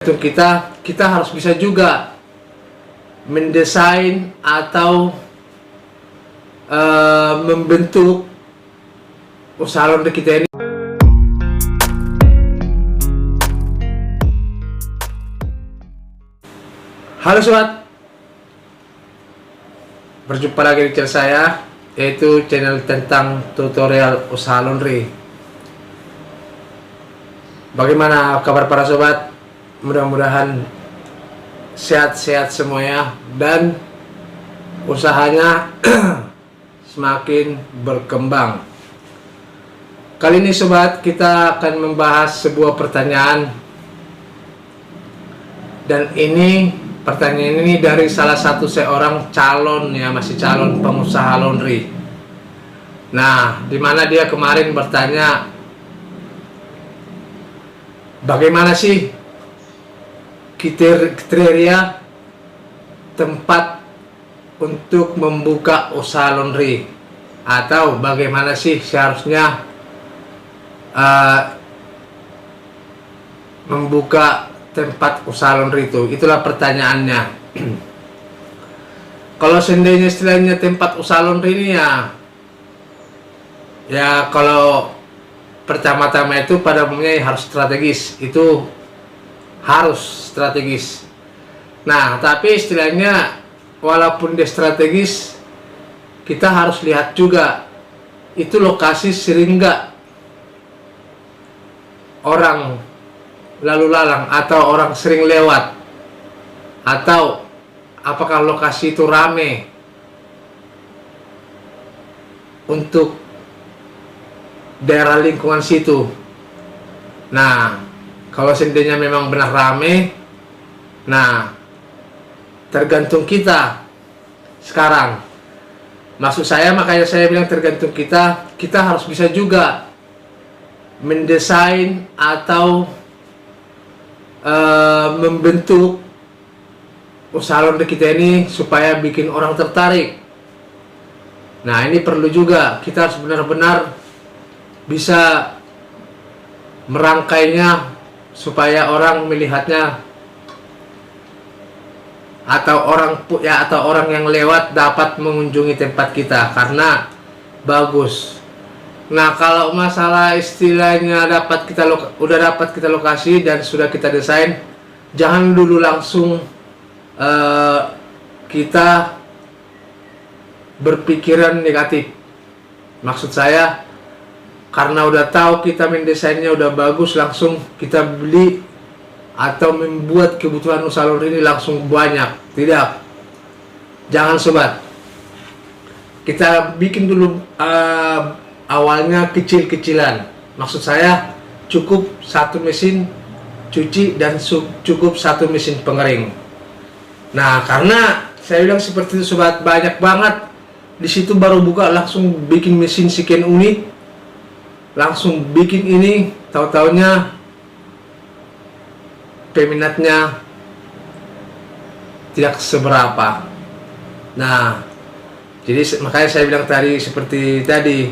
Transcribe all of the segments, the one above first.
Itu kita harus bisa juga mendesain atau membentuk usaha laundry kita ini. Halo sobat, berjumpa lagi di channel saya, yaitu channel tentang tutorial usaha laundry. Bagaimana kabar para sobat? Mudah-mudahan sehat-sehat semuanya dan usahanya semakin berkembang. Kali ini sobat, kita akan membahas sebuah pertanyaan, dan pertanyaan ini dari salah satu seorang masih calon pengusaha laundry. Nah, dimana dia kemarin bertanya, bagaimana sih kriteria tempat untuk membuka usaha laundry, atau bagaimana sih seharusnya membuka tempat usaha laundry itu. Itulah pertanyaannya. Kalau seandainya istilahnya tempat usaha laundry ini ya kalau pertama-tama itu pada umumnya harus strategis. Itu harus strategis. Nah, tapi istilahnya walaupun dia strategis, kita harus lihat juga itu lokasi sering nggak orang lalu lalang atau orang sering lewat, atau apakah lokasi itu rame untuk daerah lingkungan situ. Nah, kalau seandainya memang benar rame, nah tergantung kita sekarang. Maksud saya, makanya saya bilang tergantung kita harus bisa juga mendesain atau membentuk usaha laundry kita ini supaya bikin orang tertarik. Nah, ini perlu juga, kita harus benar-benar bisa merangkainya supaya orang melihatnya, atau orang yang lewat dapat mengunjungi tempat kita karena bagus. Nah, kalau masalah istilahnya udah dapat kita lokasi dan sudah kita desain, jangan dulu langsung kita berpikiran negatif. Maksud saya, karena udah tahu kita mendesainnya udah bagus, langsung kita beli atau membuat kebutuhan usaha laundry ini langsung banyak. Tidak, jangan sobat. Kita bikin dulu awalnya kecil-kecilan. Maksud saya, cukup satu mesin cuci dan cukup satu mesin pengering. Nah, karena saya bilang seperti itu sobat, banyak banget di situ baru buka langsung bikin mesin sekian unit, langsung bikin ini, tahu-taunya peminatnya tidak seberapa. Nah, jadi makanya saya bilang seperti tadi,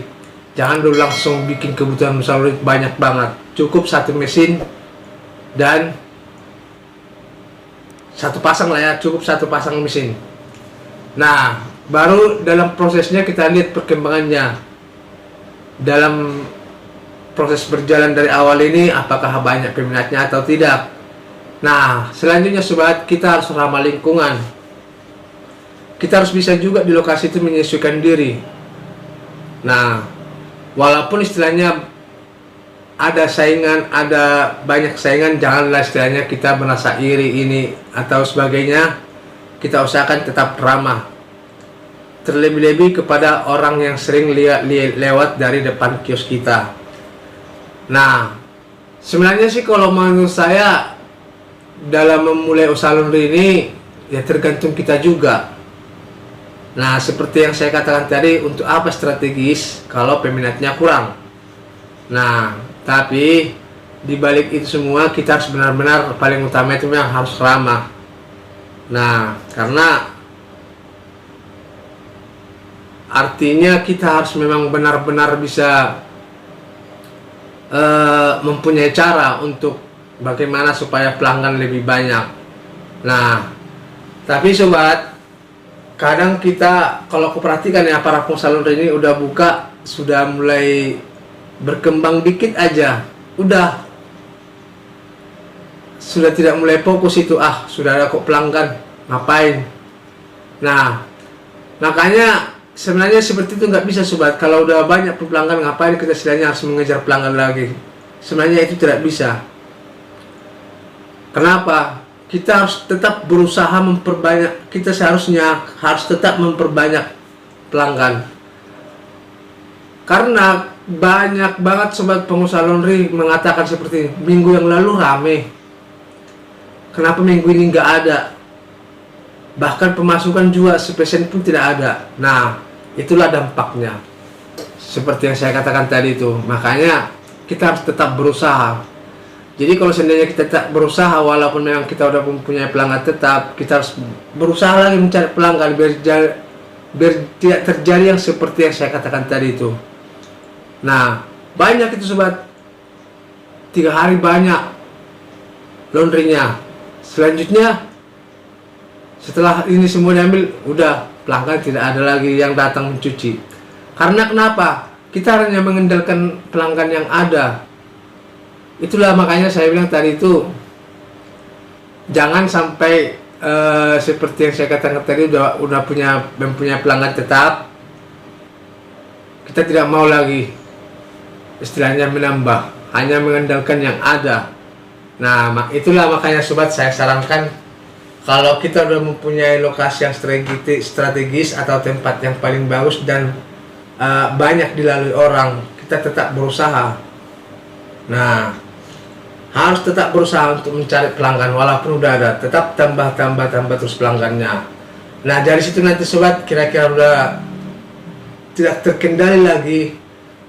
jangan dulu langsung bikin kebutuhan usaha laundry banyak banget. Cukup satu mesin dan satu pasang lah ya, cukup satu pasang mesin. Nah, baru dalam prosesnya kita lihat perkembangannya. Dalam proses berjalan dari awal ini, apakah banyak peminatnya atau tidak. Nah, selanjutnya sobat, kita harus ramah lingkungan. Kita harus bisa juga di lokasi itu menyesuaikan diri. Nah, walaupun istilahnya ada banyak saingan, janganlah istilahnya kita merasa iri ini atau sebagainya. Kita usahakan tetap ramah, terlebih-lebih kepada orang yang sering lewat dari depan kios kita. Nah, sebenarnya sih kalau menurut saya, dalam memulai usaha laundry ini ya tergantung kita juga. Nah, seperti yang saya katakan tadi, untuk apa strategis kalau peminatnya kurang. Nah, tapi di balik itu semua kita harus benar-benar, paling utama itu memang harus ramah. Nah, karena artinya kita harus memang benar-benar bisa mempunyai cara untuk bagaimana supaya pelanggan lebih banyak. Nah, tapi sobat, kadang kita, kalau aku perhatikan ya, para pengusaha laundry ini udah buka, sudah mulai berkembang dikit aja, sudah tidak mulai fokus itu, sudah ada kok pelanggan, ngapain. Nah, makanya sebenarnya seperti itu nggak bisa sobat. Kalau udah banyak pelanggan, ngapain kita istilahnya harus mengejar pelanggan lagi. Sebenarnya itu tidak bisa. Kenapa? Kita harus tetap berusaha memperbanyak, kita seharusnya harus tetap memperbanyak pelanggan. Karena banyak banget sobat pengusaha laundry mengatakan seperti minggu yang lalu rame, kenapa minggu ini nggak ada? Bahkan pemasukan juga sepesen pun tidak ada. Nah, itulah dampaknya. Seperti yang saya katakan tadi itu. Makanya kita harus tetap berusaha. Jadi kalau seandainya kita tak berusaha, walaupun memang kita udah mempunyai pelanggan tetap, kita harus berusaha lagi mencari pelanggan biar tidak terjadi yang seperti yang saya katakan tadi itu. Nah, banyak itu sobat, 3 hari banyak laundrynya. Selanjutnya setelah ini semua diambil, udah pelanggan tidak ada lagi yang datang mencuci. Karena kenapa? Kita hanya mengandalkan pelanggan yang ada. Itulah makanya saya bilang tadi itu, jangan sampai seperti yang saya katakan tadi, udah mempunyai pelanggan tetap, kita tidak mau lagi istilahnya menambah, hanya mengandalkan yang ada. Nah, itulah makanya sobat, saya sarankan kalau kita udah mempunyai lokasi yang strategis atau tempat yang paling bagus dan banyak dilalui orang, kita tetap berusaha. Nah, harus tetap berusaha untuk mencari pelanggan, walaupun udah ada, tetap tambah terus pelanggannya. Nah, dari situ nanti sobat kira-kira udah tidak terkendali lagi,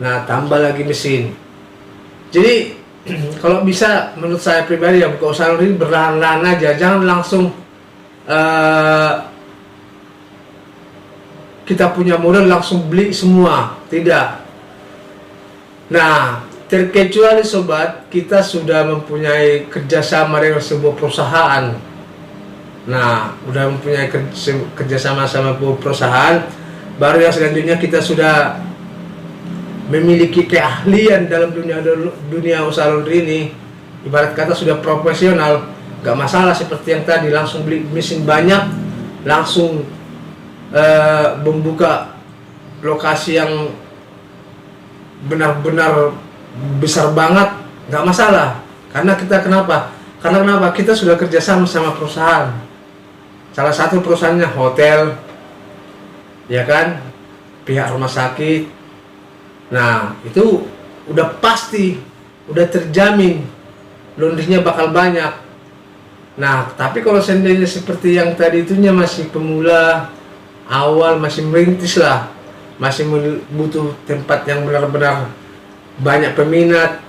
nah tambah lagi mesin. Jadi kalau bisa, menurut saya pribadi ya, buka usaha ini berlahan-lahan aja, jangan langsung kita punya modal langsung beli semua, tidak. Nah, terkecuali sobat kita sudah mempunyai kerjasama dengan sebuah perusahaan. Nah, udah mempunyai kerjasama sama perusahaan, baru yang selanjutnya kita sudah memiliki keahlian dalam dunia usaha laundry ini. Ibarat kata sudah profesional, gak masalah seperti yang tadi, langsung beli mesin banyak, langsung membuka lokasi yang benar-benar besar banget, nggak masalah. Karena kita kenapa? Kita sudah kerjasama sama perusahaan. Salah satu perusahaannya hotel, ya kan, pihak rumah sakit. Nah, itu udah pasti, udah terjamin laundrynya bakal banyak. Nah, tapi kalau seandainya seperti yang tadi itunya masih pemula, awal masih merintis lah, masih butuh tempat yang benar-benar banyak peminat.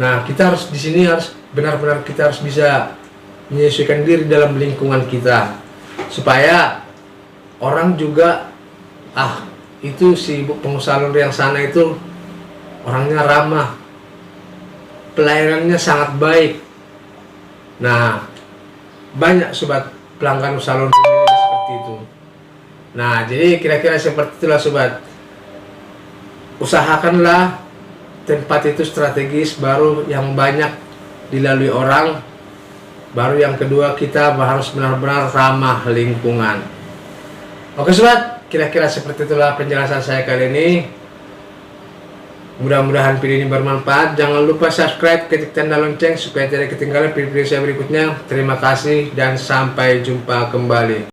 Nah, kita harus di sini harus benar-benar kita harus bisa menyesuaikan diri dalam lingkungan kita, supaya orang juga itu si ibu pengusaha laundry yang sana itu orangnya ramah, pelayanannya sangat baik. Nah, banyak sobat pelanggan usaha laundry seperti itu. Nah, jadi kira-kira seperti itulah sobat. Usahakanlah tempat itu strategis, baru yang banyak dilalui orang, baru yang kedua kita harus benar-benar ramah lingkungan. Oke sobat, kira-kira seperti itulah penjelasan saya kali ini. Mudah-mudahan video ini bermanfaat. Jangan lupa subscribe, ketik tanda lonceng supaya tidak ketinggalan video saya berikutnya. Terima kasih dan sampai jumpa kembali.